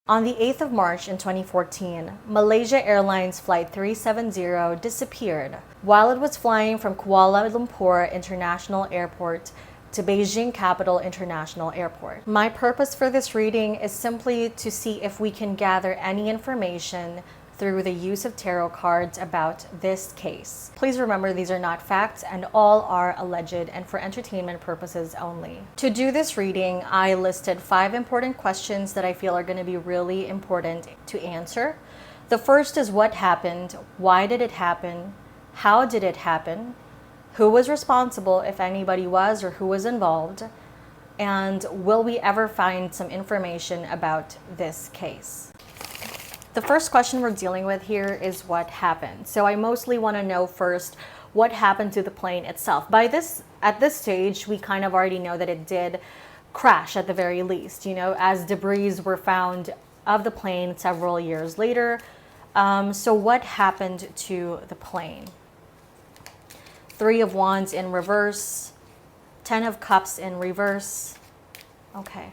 On the 8th of March in 2014, Malaysia Airlines Flight 370 disappeared while it was flying from Kuala Lumpur International Airport to Beijing Capital International Airport. My purpose for this reading is simply to see if we can gather any information through the use of tarot cards about this case. Please remember these are not facts and all are alleged and for entertainment purposes only. To do this reading, I listed 5 important questions that I feel are going to be really important to answer. The first is what happened, why did it happen, how did it happen, who was responsible if anybody was or who was involved, and will we ever find some information about this case? The first question we're dealing with here is what happened. So I mostly want to know first what happened to the plane itself. At this stage, we kind of already know that it did crash at the very least, as debris were found of the plane several years later. So what happened to the plane? 3 of Wands in reverse, 10 of Cups in reverse. Okay.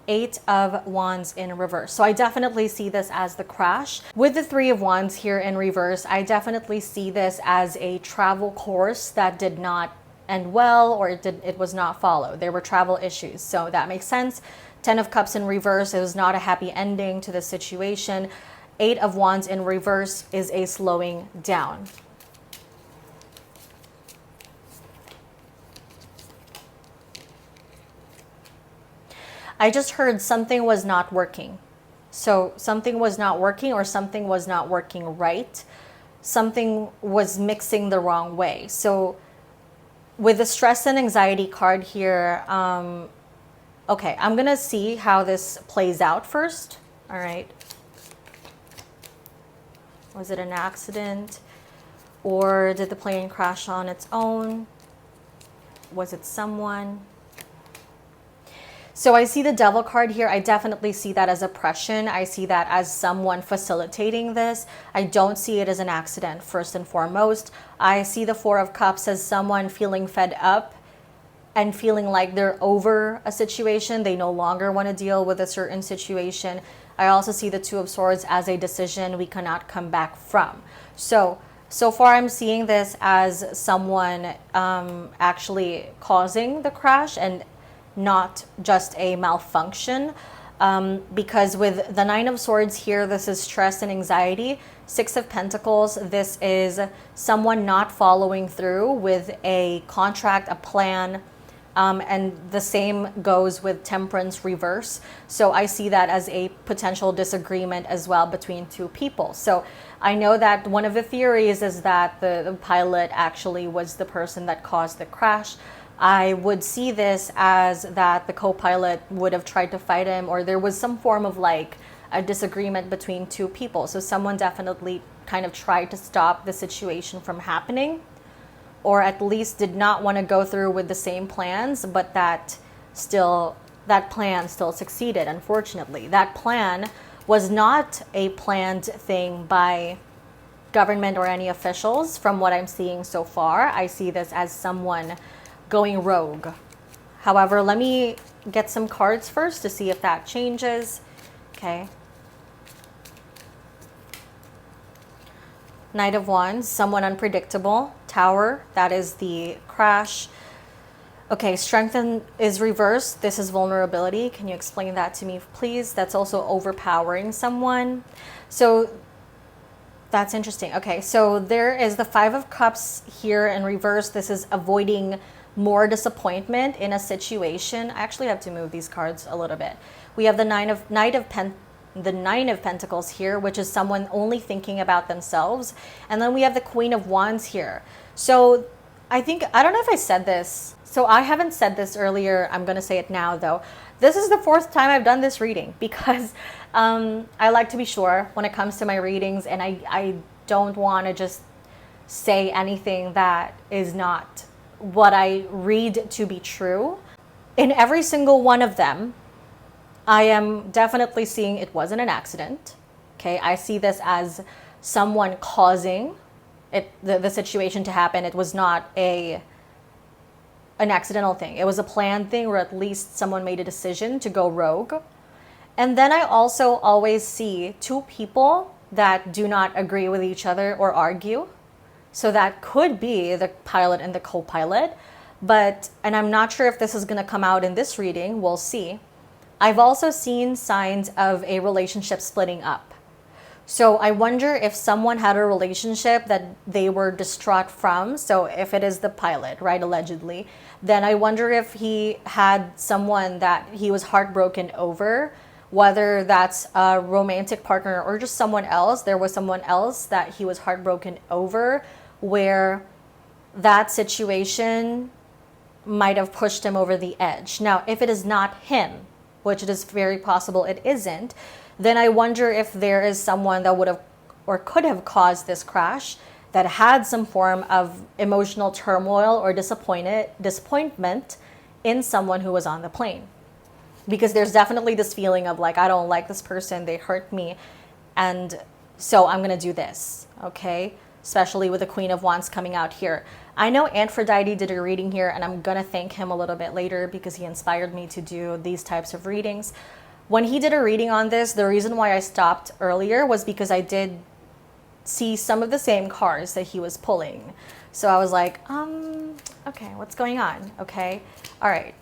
8 of Wands in reverse. So I definitely see this as the crash. With the 3 of Wands here in reverse, I definitely see this as a travel course that did not end well, or it was not followed. There were travel issues, so that makes sense. 10 of Cups in reverse, it was not a happy ending to the situation. 8 of Wands in reverse is a slowing down. I just heard something was not working. So something was not working, or something was not working right. Something was mixing the wrong way. So with the stress and anxiety card here, okay, I'm going to see how this plays out first. All right. Was it an accident? Or did the plane crash on its own? Was it someone? So I see the Devil card here. I definitely see that as oppression. I see that as someone facilitating this. I don't see it as an accident, first and foremost. I see the 4 of Cups as someone feeling fed up and feeling like they're over a situation. They no longer want to deal with a certain situation. I also see the 2 of Swords as a decision we cannot come back from. So far I'm seeing this as someone actually causing the crash and not just a malfunction, because with the 9 of Swords here, this is stress and anxiety. 6 of Pentacles, this is someone not following through with a contract, a plan, and the same goes with Temperance reverse. So I see that as a potential disagreement as well between 2 people. So I know that one of the theories is that the pilot actually was the person that caused the crash. I would see this as that the co-pilot would have tried to fight him, or there was some form of like a disagreement between 2 people. So someone definitely kind of tried to stop the situation from happening, or at least did not want to go through with the same plans, but that plan still succeeded, unfortunately. That plan was not a planned thing by government or any officials. From what I'm seeing so far, I see this as someone going rogue. However, let me get some cards first to see if that changes. Okay. Knight of Wands, someone unpredictable. Tower, that is the crash. Okay, Strength is reversed. This is vulnerability. Can you explain that to me, please? That's also overpowering someone. So that's interesting. Okay, so there is the 5 of Cups here in reverse. This is avoiding more disappointment in a situation. I actually have to move these cards a little bit. We have the 9 of Pentacles here, which is someone only thinking about themselves. And then we have the Queen of Wands here. So I don't know if I said this. So I haven't said this earlier. I'm going to say it now though. This is the 4th time I've done this reading because I like to be sure when it comes to my readings, and I don't want to just say anything that is not what I read to be true. In every single one of them, I am definitely seeing it wasn't an accident. Okay, I see this as someone causing the situation to happen. It was not an accidental thing. It was a planned thing, or at least someone made a decision to go rogue. And then I also always see two people that do not agree with each other or argue. So that could be the pilot and the co-pilot. And I'm not sure if this is going to come out in this reading. We'll see. I've also seen signs of a relationship splitting up. So I wonder if someone had a relationship that they were distraught from. So if it is the pilot, right, allegedly, then I wonder if he had someone that he was heartbroken over, whether that's a romantic partner or just someone else. There was someone else that he was heartbroken over, where that situation might have pushed him over the edge. Now, if it is not him, which it is very possible it isn't, then I wonder if there is someone that would have or could have caused this crash that had some form of emotional turmoil or disappointment in someone who was on the plane. Because there's definitely this feeling of like, I don't like this person, they hurt me, and so I'm going to do this, okay? Especially with the Queen of Wands coming out here. I know Aphrodite did a reading here, and I'm going to thank him a little bit later because he inspired me to do these types of readings. When he did a reading on this, the reason why I stopped earlier was because I did see some of the same cards that he was pulling. So I was like, okay, what's going on? Okay, all right.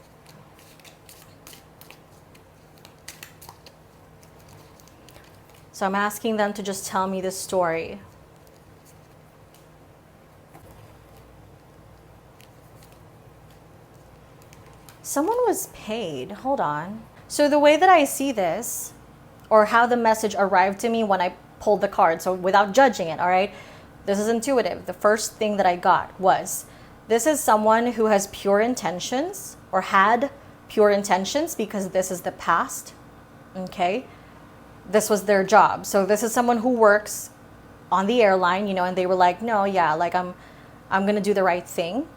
So I'm asking them to just tell me this story. Someone was paid. Hold on. So the way that I see this, or how the message arrived to me when I pulled the card, so without judging it, all right? This is intuitive. The first thing that I got was, this is someone who has pure intentions, or had pure intentions, because this is the past, okay? This was their job. So this is someone who works on the airline, you know, and they were like, no, yeah, like I'm going to do the right thing.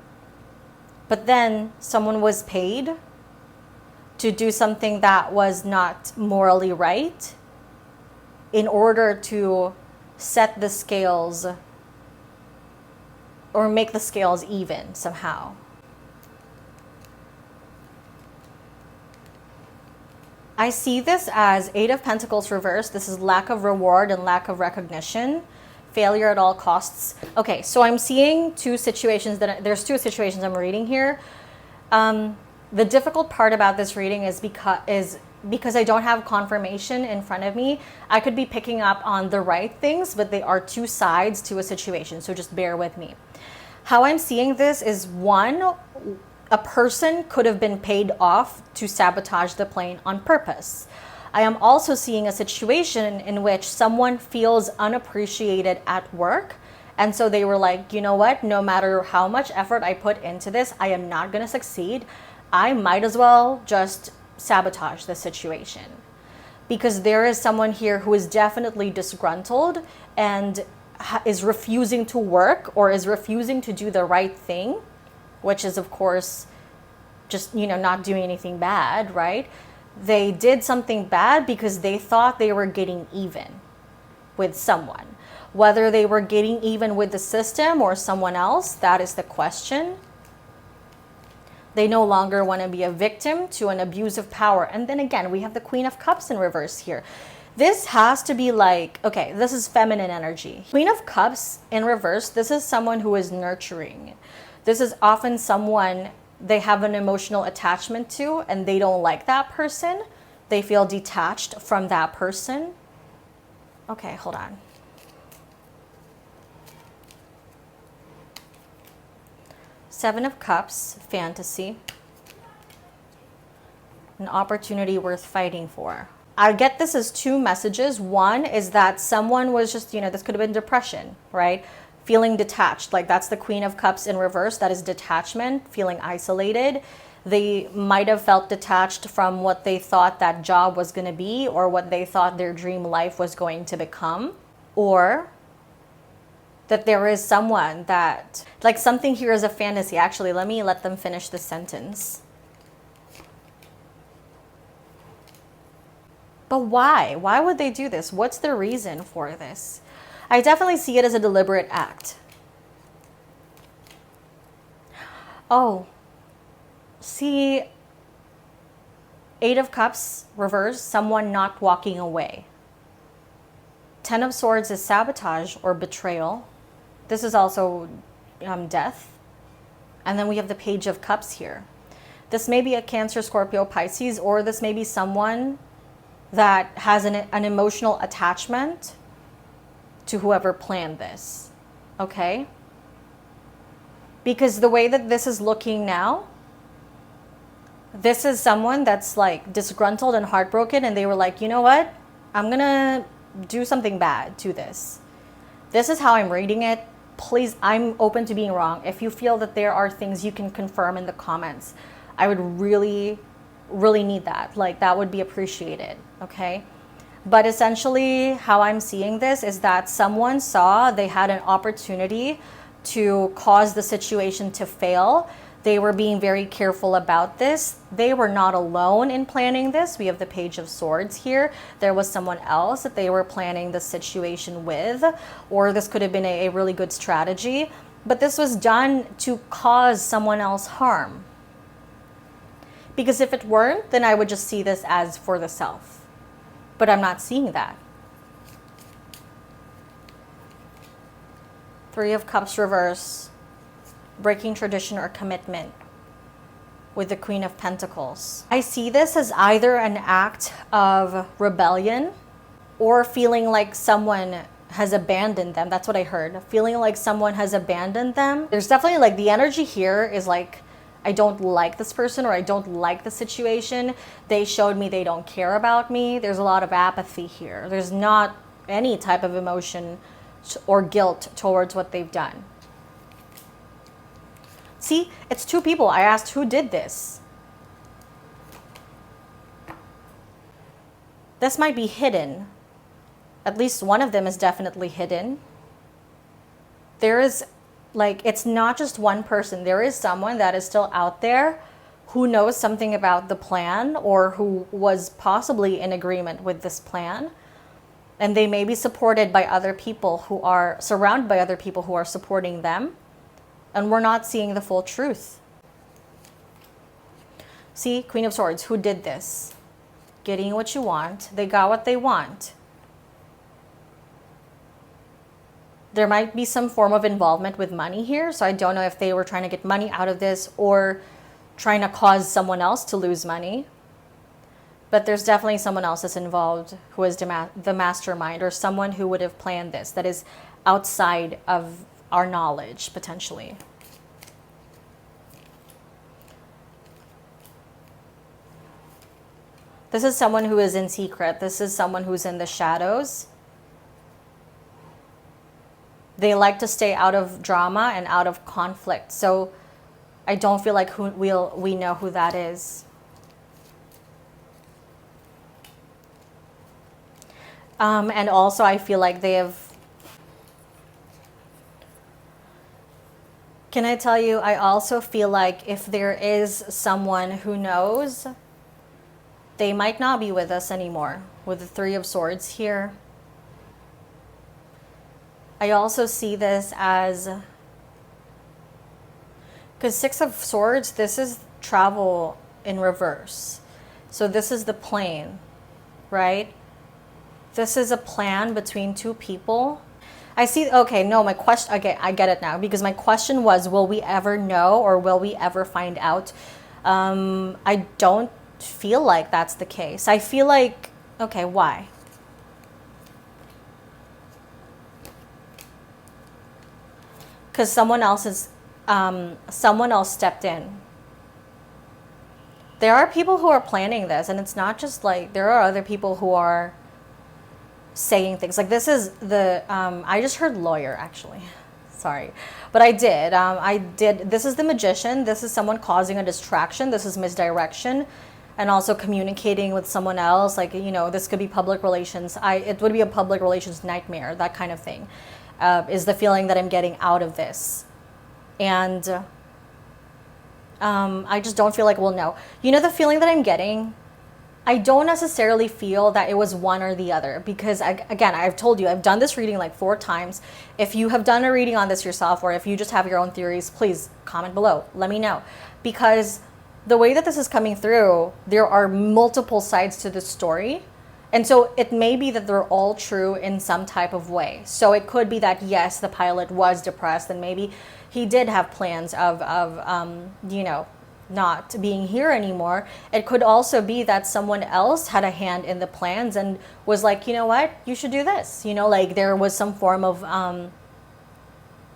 But then someone was paid to do something that was not morally right in order to set the scales or make the scales even somehow. I see this as Eight of Pentacles reversed. This is lack of reward and lack of recognition. Failure at all costs. Okay, so I'm seeing two situations there's two situations I'm reading here. The difficult part about this reading is because I don't have confirmation in front of me. I could be picking up on the right things, but they are two sides to a situation, so just bear with me. How I'm seeing this is, one, a person could have been paid off to sabotage the plane on purpose. I am also seeing a situation in which someone feels unappreciated at work. And so they were like, you know what, no matter how much effort I put into this, I am not going to succeed. I might as well just sabotage the situation. Because there is someone here who is definitely disgruntled and is refusing to work or is refusing to do the right thing, which is, of course, just, you know, not doing anything bad, right? They did something bad because they thought they were getting even with someone. Whether they were getting even with the system or someone else, that is the question. They no longer want to be a victim to an abuse of power. And then again, we have the Queen of Cups in reverse here. This has to be like, okay, this is feminine energy. Queen of Cups in reverse, this is someone who is nurturing. This is often someone they have an emotional attachment to, and they don't like that person. They feel detached from that person. Okay, hold on. Seven of Cups, fantasy. An opportunity worth fighting for. I get this as two messages. One is that someone was just, you know, this could have been depression, right? Feeling detached, like that's the Queen of Cups in reverse. That is detachment, feeling isolated. They might have felt detached from what they thought that job was going to be, or what they thought their dream life was going to become. Or that there is someone that, like, something here is a fantasy. Actually, let them finish the sentence. But why? Why would they do this? What's the reason for this? I definitely see it as a deliberate act. Oh, see, Eight of Cups, reverse, someone not walking away. Ten of Swords is sabotage or betrayal. This is also death. And then we have the Page of Cups here. This may be a Cancer, Scorpio, Pisces, or this may be someone that has an emotional attachment to whoever planned this. Okay? Because the way that this is looking now, this is someone that's like disgruntled and heartbroken, and they were like, you know what? I'm gonna do something bad to this. This is how I'm reading it. Please, I'm open to being wrong. If you feel that there are things you can confirm in the comments, I would really, really need that. Like, that would be appreciated, okay? But essentially, how I'm seeing this is that someone saw they had an opportunity to cause the situation to fail. They were being very careful about this. They were not alone in planning this. We have the Page of Swords here. There was someone else that they were planning the situation with, or this could have been a really good strategy. But this was done to cause someone else harm. Because if it weren't, then I would just see this as for the self. But I'm not seeing that. Three of Cups reverse. Breaking tradition or commitment with the Queen of Pentacles. I see this as either an act of rebellion or feeling like someone has abandoned them. That's what I heard. Feeling like someone has abandoned them. There's definitely like the energy here is like, I don't like this person, or I don't like the situation. They showed me they don't care about me. There's a lot of apathy here. There's not any type of emotion or guilt towards what they've done. See, it's two people. I asked who did this. This might be hidden. At least one of them is definitely hidden. There is, like, it's not just one person. There is someone that is still out there who knows something about the plan, or who was possibly in agreement with this plan. And they may be supported by other people who are surrounded by other people who are supporting them. And we're not seeing the full truth. See, Queen of Swords, who did this? Getting what you want. They got what they want. There might be some form of involvement with money here. So I don't know if they were trying to get money out of this or trying to cause someone else to lose money. But there's definitely someone else that's involved who is the mastermind, or someone who would have planned this that is outside of our knowledge, potentially. This is someone who is in secret. This is someone who's in the shadows. They like to stay out of drama and out of conflict. So I don't feel like we know who that is. And also I feel like they have... Can I tell you, I also feel like if there is someone who knows, they might not be with us anymore, with the Three of Swords here. I also see this as, because Six of Swords, this is travel in reverse. So this is the plane, right? This is a plan between two people. I see, okay, no, my question, okay, I get it now, because my question was, will we ever know, or will we ever find out? I don't feel like that's the case. I feel like, okay, why? Because someone else stepped in. There are people who are planning this, and it's not just like, there are other people who are saying things like this is the I just heard lawyer, actually, sorry, but I did this is the Magician. This is someone causing a distraction. This is misdirection, and also communicating with someone else, like, you know, this could be public relations. It would be a public relations nightmare, that kind of thing, is the feeling that I'm getting out of this. And I just don't feel like we'll know. You know, the feeling that I'm getting, I don't necessarily feel that it was one or the other, because again, I've told you, I've done this reading like 4 times. If you have done a reading on this yourself, or if you just have your own theories, please comment below. Let me know. Because the way that this is coming through, there are multiple sides to the story. And so it may be that they're all true in some type of way. So it could be that, yes, the pilot was depressed and maybe he did have plans of not being here anymore. It could also be that someone else had a hand in the plans and was like, you know what, you should do this. Like there was some form of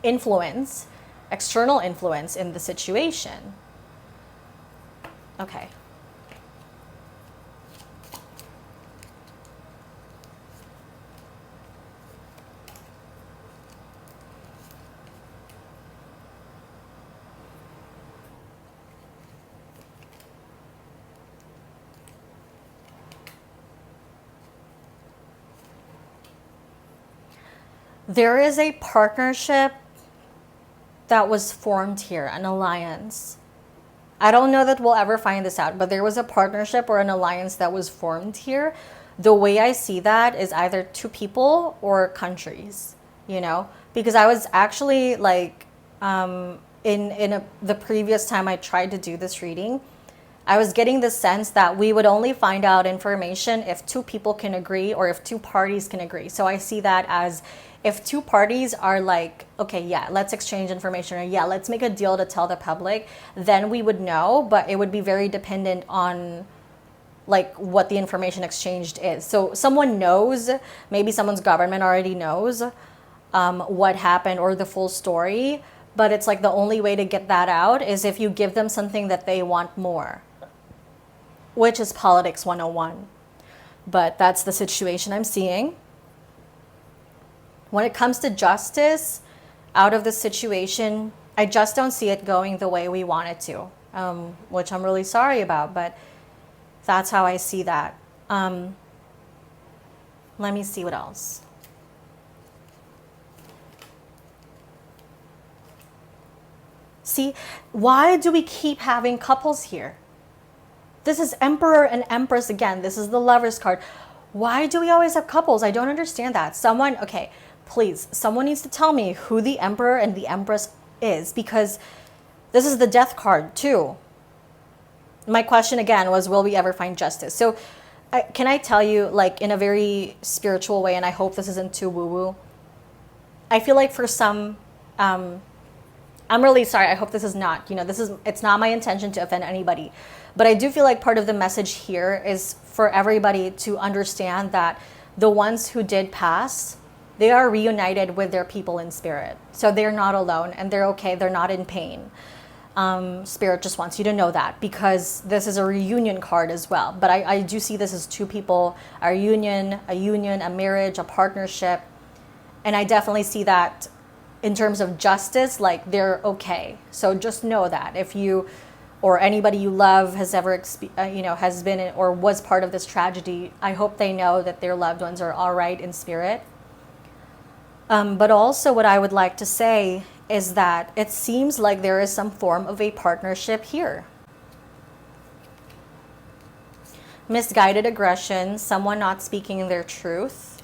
influence, external influence in the situation. Okay. There is a partnership that was formed here, an alliance. I don't know that we'll ever find this out, but there was a partnership or an alliance that was formed here. The way I see that is either two people or countries, because I was actually like, the previous time I tried to do this reading, I was getting the sense that we would only find out information if two people can agree or if two parties can agree. So I see that as if two parties are like, okay, yeah, let's exchange information, or yeah, let's make a deal to tell the public, then we would know, but it would be very dependent on like what the information exchanged is. So someone knows, maybe someone's government already knows what happened or the full story, but it's like the only way to get that out is if you give them something that they want more, which is politics 101. But that's the situation I'm seeing. When it comes to justice, out of the situation, I just don't see it going the way we want it to, which I'm really sorry about, but that's how I see that. Let me see what else. See, why do we keep having couples here? This is Emperor and Empress again. This is the Lover's card. Why do we always have couples? I don't understand that. Okay, please, someone needs to tell me who the Emperor and the Empress is, because this is the Death card too. My question again was, will we ever find justice? So can I tell you, like in a very spiritual way, and I hope this isn't too woo-woo, I feel like for some, I'm really sorry, I hope this is not, it's not my intention to offend anybody, but I do feel like part of the message here is for everybody to understand that the ones who did pass, they are reunited with their people in spirit. So they're not alone and they're okay. They're not in pain. Spirit just wants you to know that, because this is a reunion card as well. But I do see this as two people, a union, a marriage, a partnership. And I definitely see that in terms of justice, like they're okay. So just know that if you or anybody you love has ever, has been or was part of this tragedy, I hope they know that their loved ones are all right in spirit. But also what I would like to say is that it seems like there is some form of a partnership here. Misguided aggression, someone not speaking their truth.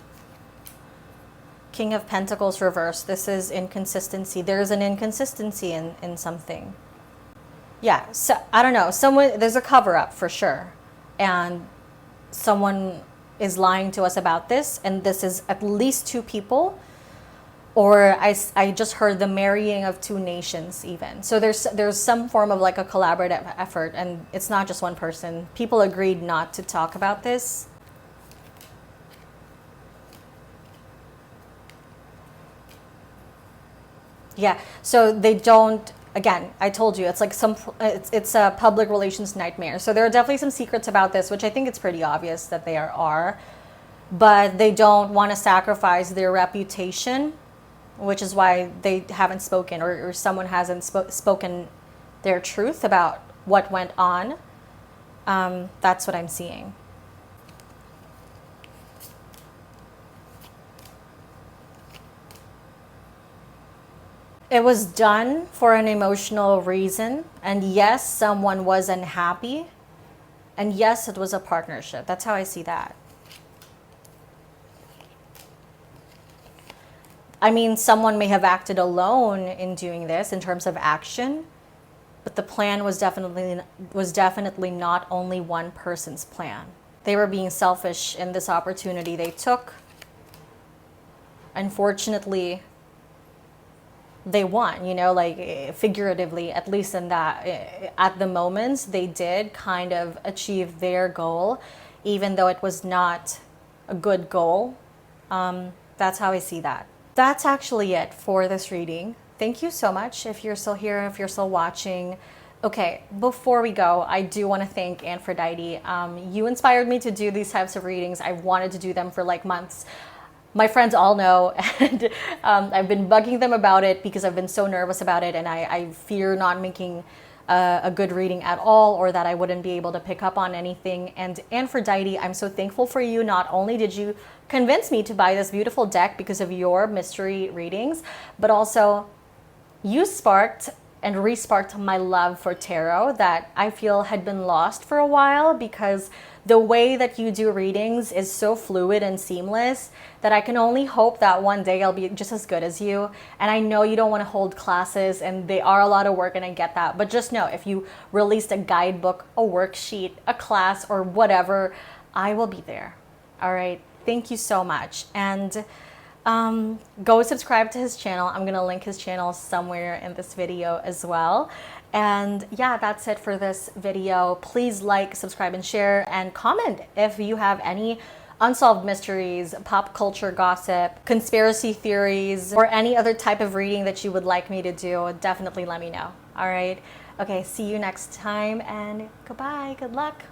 King of Pentacles reversed. This is inconsistency. There's an inconsistency in something. Yeah, so I don't know. There's a cover-up for sure. And someone is lying to us about this. And this is at least two people. Or I just heard the marrying of two nations even. So there's some form of like a collaborative effort, and it's not just one person. People agreed not to talk about this. Yeah, so they don't, again, I told you, it's like it's a public relations nightmare. So there are definitely some secrets about this, which I think it's pretty obvious that there are. But they don't want to sacrifice their reputation, which is why they haven't spoken, or someone hasn't spoken their truth about what went on. That's what I'm seeing. It was done for an emotional reason, and yes, someone was unhappy, and yes, it was a partnership. That's how I see that. I mean, someone may have acted alone in doing this in terms of action, But the plan was definitely not only one person's plan. They were being selfish in this opportunity they took. Unfortunately, they won, you know, like figuratively, at least in that, at the moment, they did kind of achieve their goal, even though it was not a good goal. That's how I see that. That's actually it for this reading. Thank you so much if you're still here, if you're still watching. Okay, before we go, I do want to thank Aphrodite. You inspired me to do these types of readings. I wanted to do them for like months. My friends all know, and I've been bugging them about it because I've been so nervous about it, and I fear not making a good reading at all, or that I wouldn't be able to pick up on anything. And Aphrodite, I'm so thankful for you. Not only did you convince me to buy this beautiful deck because of your mystery readings, but also you sparked and re-sparked my love for tarot that I feel had been lost for a while, because the way that you do readings is so fluid and seamless that I can only hope that one day I'll be just as good as you. And I know you don't want to hold classes, and they are a lot of work, and I get that. But just know, if you released a guidebook, a worksheet, a class, or whatever, I will be there. All right. Thank you so much. And go subscribe to his channel. I'm gonna link his channel somewhere in this video as well. And yeah, that's it for this video. Please like, subscribe, and share, and comment if you have any unsolved mysteries, pop culture gossip, conspiracy theories, or any other type of reading that you would like me to do. Definitely let me know. All right. Okay, see you next time, and goodbye. Good luck.